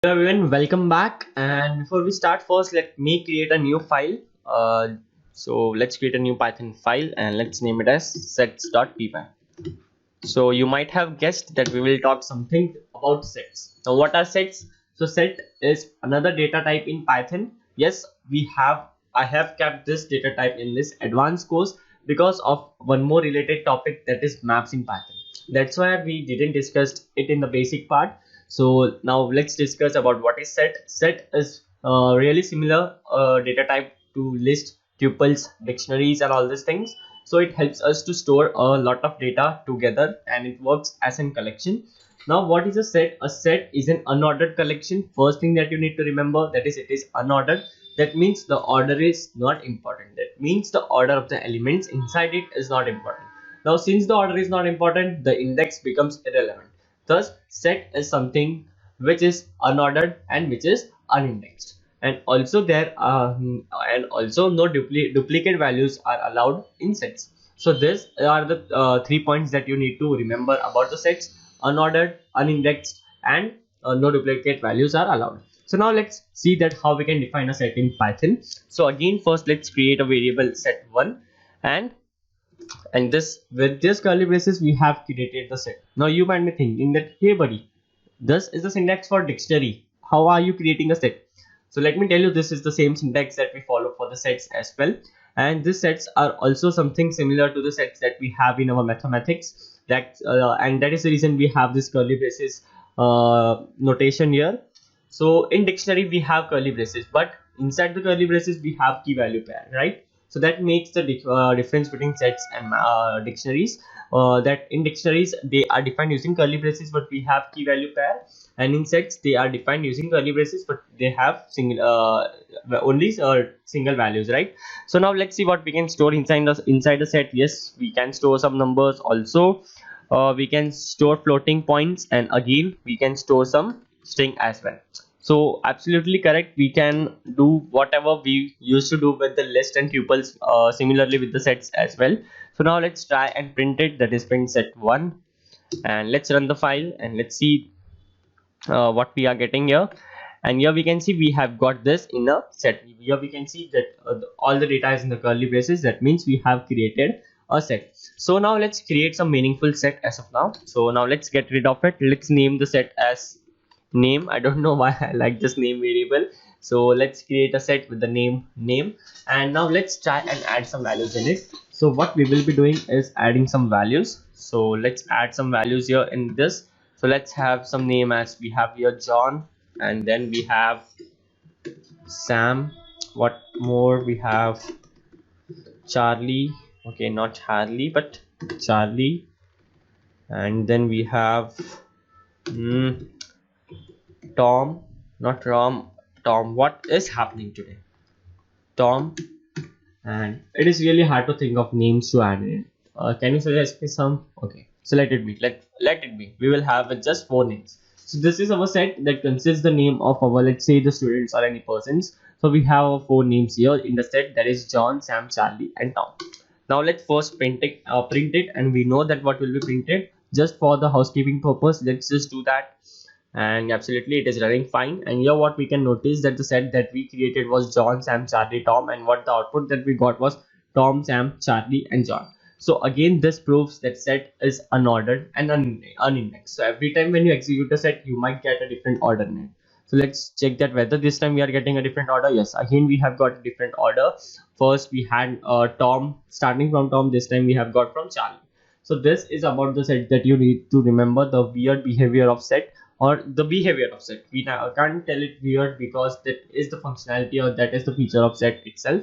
Hello everyone, welcome back. And before we start, first let me create a new file. So let's create a new Python file and let's name it as sets.py. So you might have guessed that we will talk something about sets. Now, what are sets? So set is another data type in Python. Yes, I have kept this data type in this advanced course because of one more related topic, that is maps in Python. That's why we didn't discuss it in the basic part. So now let's discuss about what is set. Set is really similar data type to list, tuples, dictionaries, and all these things. So it helps us to store a lot of data together and it works as a collection. Now, what is a set? A set is an unordered collection. First thing that you need to remember, that is, it is unordered. That means the order is not important. That means the order of the elements inside it is not important. Now, since the order is not important, the index becomes irrelevant. Thus, set is something which is unordered and which is unindexed. And also no duplicate values are allowed in sets. So these are the 3 points that you need to remember about the sets: unordered, unindexed, and no duplicate values are allowed. So now let's see that how we can define a set in Python. So again, first let's create a variable set1, and this with this curly braces we have created the set. Now you might be thinking that, hey buddy, this is the syntax for dictionary, how are you creating a set? So let me tell you, this is the same syntax that we follow for the sets as well, and these sets are also something similar to the sets that we have in our mathematics. And that is the reason we have this curly braces notation here. So in dictionary we have curly braces, but inside the curly braces we have key value pair, right? So that makes the difference between sets and dictionaries. That in dictionaries they are defined using curly braces, but we have key value pair, and in sets they are defined using curly braces, but they have only single values, right? So now let's see what we can store inside the set. Yes, we can store some numbers also. We can store floating points, and again we can store some string as well. So absolutely correct, we can do whatever we used to do with the list and tuples, similarly with the sets as well. So now let's try and print it, that is print set1, and let's run the file and let's see what we are getting here. And here we can see we have got this in a set. Here we can see that all the data is in the curly braces. That means we have created a set. So now let's create some meaningful set as of now. So now let's get rid of it. Let's name the set as name. I don't know why I like this name variable. So let's create a set with the name, and now let's try and add some values in it. So what we will be doing is adding some values. So let's add some values here in this. So let's have some name, as we have here John, and then we have Sam. What more? We have Charlie. Okay, not Charlie, but Charlie. And then we have Tom, not Rom. Tom. What is happening today? Tom. And it is really hard to think of names to add in. Can you suggest me some? Okay, so let it be. Let it be. We will have just 4 names. So this is our set that consists the name of our, let's say, the students or any persons. So we have 4 names here in the set, that is John, Sam, Charlie, and Tom. Now let's first print it, and we know that what will be printed. Just for the housekeeping purpose, let's just do that. And absolutely it is running fine. And here what we can notice, that the set that we created was John, Sam, Charlie, Tom, and what the output that we got was Tom, Sam, Charlie, and John. So again, this proves that set is unordered and unindexed. So every time when you execute a set, you might get a different order in it. So let's check that whether this time we are getting a different order. Yes, again we have got a different order. First we had Tom, starting from Tom. This time we have got from Charlie. So this is about the set that you need to remember, the weird behavior of set, or the behavior of set. We now can't tell it weird because that is the functionality, or that is the feature of set itself.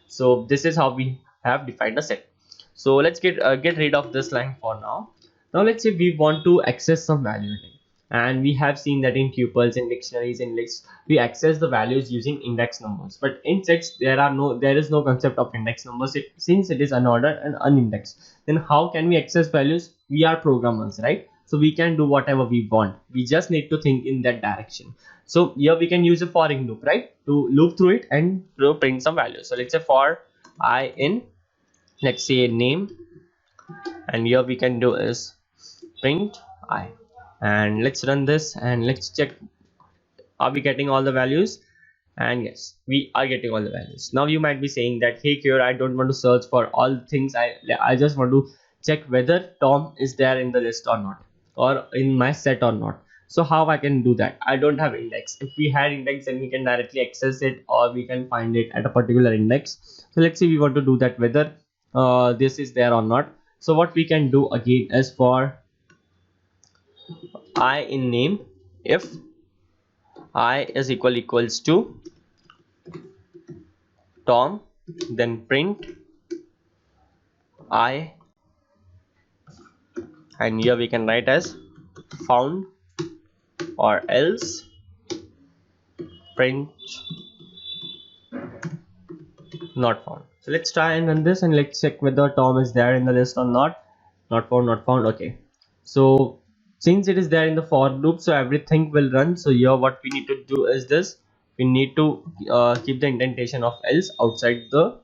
So this is how we have defined a set. So let's get rid of this line for now. Now let's say we want to access some value in it. And we have seen that in tuples, in dictionaries, in lists, we access the values using index numbers. But in sets, there is no concept of index numbers. Since it is unordered and unindexed, then how can we access values? We are programmers, right? So we can do whatever we want. We just need to think in that direction. So here we can use a for in loop, right, to loop through it and print some values. So let's say for I in, let's say, name, and here we can do is print I. And let's run this and let's check Are we getting all the values? And yes, we are getting all the values. Now you might be saying that, hey Cure, I don't want to search for all things. I just want to check whether Tom is there in the list or not, or in my set or not. So how I can do that? I don't have index. If we had index, then we can directly access it, or we can find it at a particular index. So let's say we want to do that, whether this is there or not. So what we can do again is for I in name, if I is equals to Tom, then print I, and here we can write as found, or else print not found. So let's try and run this and let's check whether Tom is there in the list or not. Not found, not found. Okay, so since it is there in the for loop, so everything will run. So here what we need to do is this: we need to keep the indentation of else outside the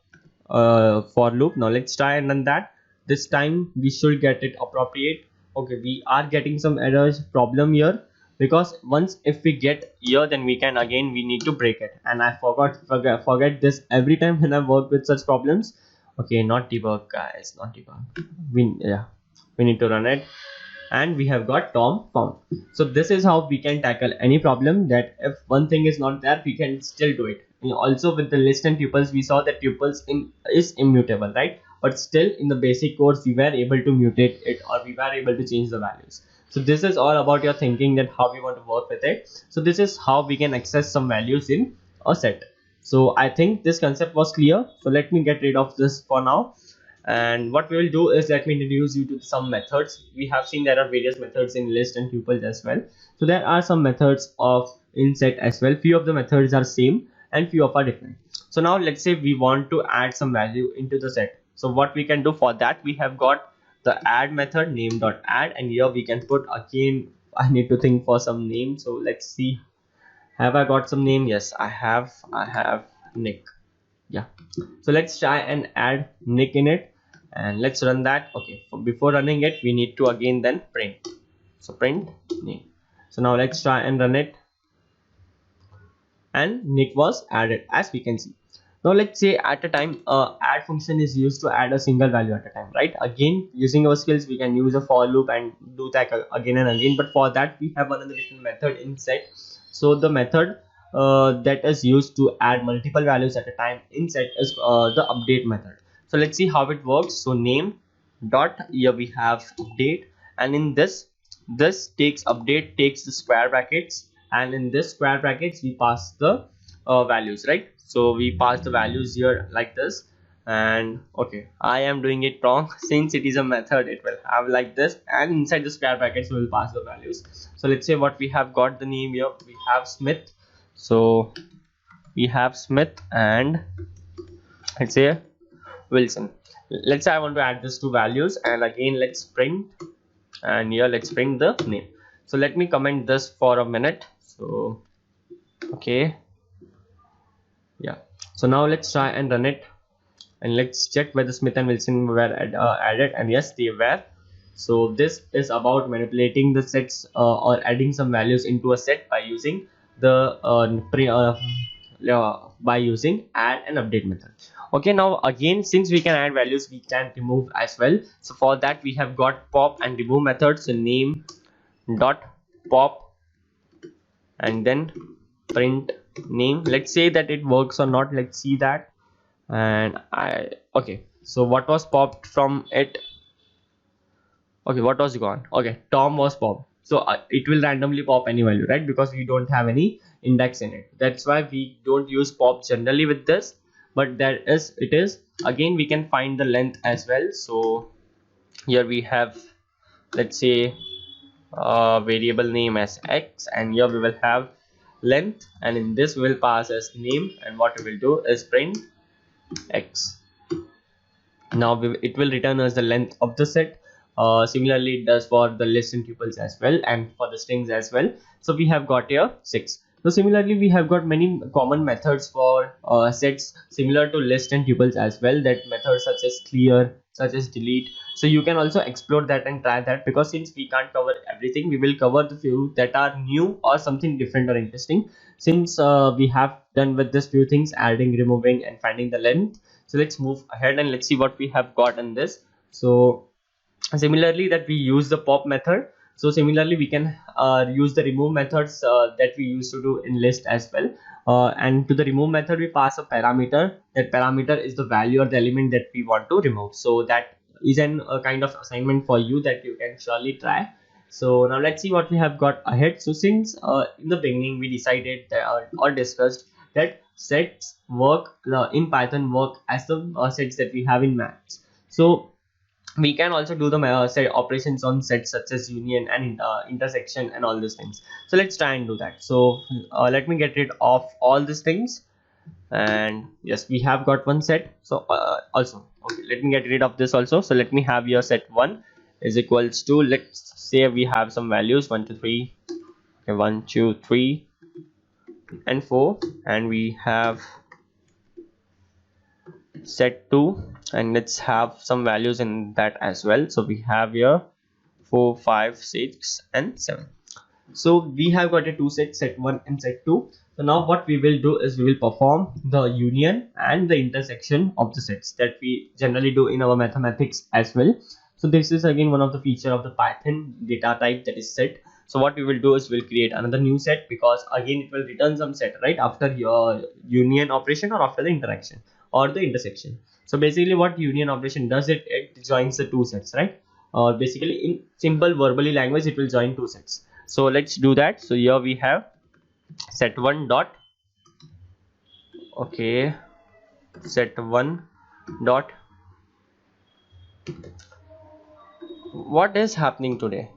for loop. Now let's try and run that. This time we should get it appropriate. Okay, we are getting some errors problem here, because once if we get here, then we need to break it. And I forget this every time when I work with such problems. Okay, not debug guys, not debug. We need to run it, and we have got Tom found. So this is how we can tackle any problem, that if one thing is not there, we can still do it. Also with the list and tuples, we saw that tuples is immutable, right? But still in the basic course, we were able to mutate it, or we were able to change the values. So this is all about your thinking, that how we want to work with it. So this is how we can access some values in a set. So I think this concept was clear. So let me get rid of this for now. And what we will do is, let me introduce you to some methods. We have seen there are various methods in list and tuples as well. So there are some methods of in set as well. Few of the methods are same and few of are different. So now let's say we want to add some value into the set. So what we can do for that, we have got the add method name.add, and here we can put, again I need to think for some name. So let's see, have I got some name? Yes, I have Nick. Yeah, so let's try and add Nick in it, and let's run that. Okay, before running it, we need to again then print. So print name. So now let's try and run it, and Nick was added, as we can see. Now let's say at a time add function is used to add a single value at a time, right? Again, using our skills, we can use a for loop and do that again and again, but for that we have another different method in set. So the method that is used to add multiple values at a time in set is the update method. So let's see how it works. So name dot, here we have update, and in this takes update, takes the square brackets, and in this square brackets we pass the values, right? So we pass the values here like this. And okay, I am doing it wrong. Since it is a method, it will have like this, and inside the square brackets we will pass the values. So let's say what we have got the name here, we have Smith. So we have Smith, and let's say Wilson. Let's say I want to add these two values, and again let's print, and here let's print the name. So let me comment this for a minute. So okay, yeah, so now let's try and run it, and let's check whether Smith and Wilson were added, and yes, they were. So this is about manipulating the sets or adding some values into a set by using the by using add and update method. Okay, now again, since we can add values, we can remove as well. So for that we have got pop and remove methods. So name dot pop, and then print name. Let's say that it works or not. Let's see that. And okay, so what was popped from it? Okay, what was gone? Okay, Tom was popped. So it will randomly pop any value, right? Because we don't have any index in it. That's why we don't use pop generally with this, but it is again, we can find the length as well. So here we have, let's say, variable name as x, and here we will have length, and in this we will pass as name, and what we will do is print x. Now it will return us the length of the set. Similarly it does for the list and tuples as well, and for the strings as well. So we have got here 6. So similarly we have got many common methods for sets similar to list and tuples as well. That methods such as clear, such as delete. So you can also explore that and try that, because since we can't cover everything, we will cover the few that are new or something different or interesting. Since we have done with this few things, adding, removing and finding the length, so let's move ahead and let's see what we have got in this. So similarly that we use the pop method, so similarly we can use the remove methods that we used to do in list as well. And to the remove method we pass a parameter. That parameter is the value or the element that we want to remove. So that is a kind of assignment for you that you can surely try. So now let's see what we have got ahead. So since in the beginning we decided that, or discussed that sets work in Python work as the sets that we have in maths. So we can also do the set operations on sets such as union and intersection and all these things. So let's try and do that. So let me get rid of all these things, and yes, we have got one set. So also, okay, let me get rid of this also. So let me have your set 1 is equals to, let's say we have some values 1 2 3, okay, 1 2 3 and 4, and we have set 2, and let's have some values in that as well. So we have here 4 5 6 and 7. So we have got a two sets, set 1 and set 2. So now what we will do is we will perform the union and the intersection of the sets that we generally do in our mathematics as well. So this is again one of the feature of the Python data type, that is set. So what we will do is we'll create another new set, because again it will return some set right after your union operation or after the interaction or the intersection. So basically what union operation does, it joins the two sets, right? Or basically in simple verbally language it will join two sets. So let's do that. So here we have set1 dot, okay, set1 dot, what is happening today?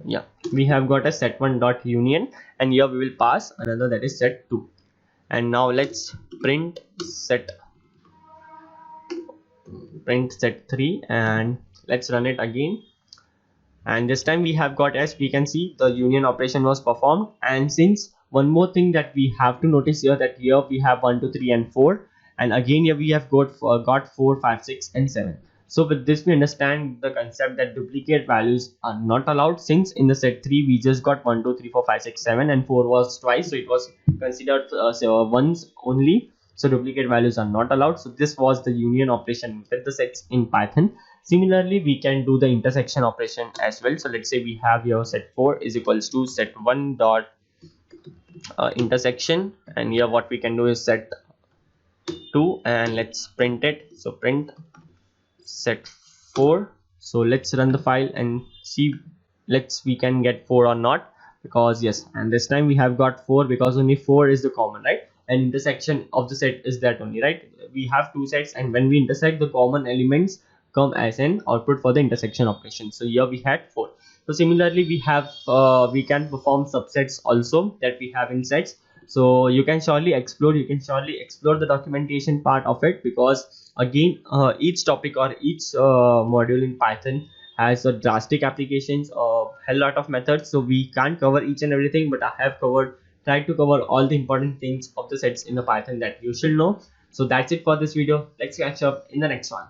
Yeah, we have got a set1 dot union, and here we will pass another, that is set2. And now let's print set3, and let's run it again. And this time we have got, as we can see, the union operation was performed. And since one more thing that we have to notice here, that here we have 1 2 3 and 4, and again here we have got 4 5 6 and 7. So with this we understand the concept that duplicate values are not allowed, since in the set 3 we just got 1 2 3 4 5 6 7 and 4 was twice, so it was considered once only. So duplicate values are not allowed. So this was the union operation with the sets in Python. Similarly we can do the intersection operation as well. So let's say we have here set4 is equals to set1 dot intersection, and here what we can do is set2, and let's print it. So print set4. So let's run the file and see, we can get 4 or not, because yes, and this time we have got 4 because only 4 is the common, right? And intersection of the set is that only, right? We have two sets, and when we intersect, the common elements come as an output for the intersection operation. So here we had 4. So similarly we have we can perform subsets also that we have in sets. So you can surely explore the documentation part of it, because again each topic or each module in Python has a drastic applications, a hell lot of methods. So we can't cover each and everything, but I have tried to cover all the important things of the sets in the Python that you should know. So that's it for this video. Let's catch up in the next one.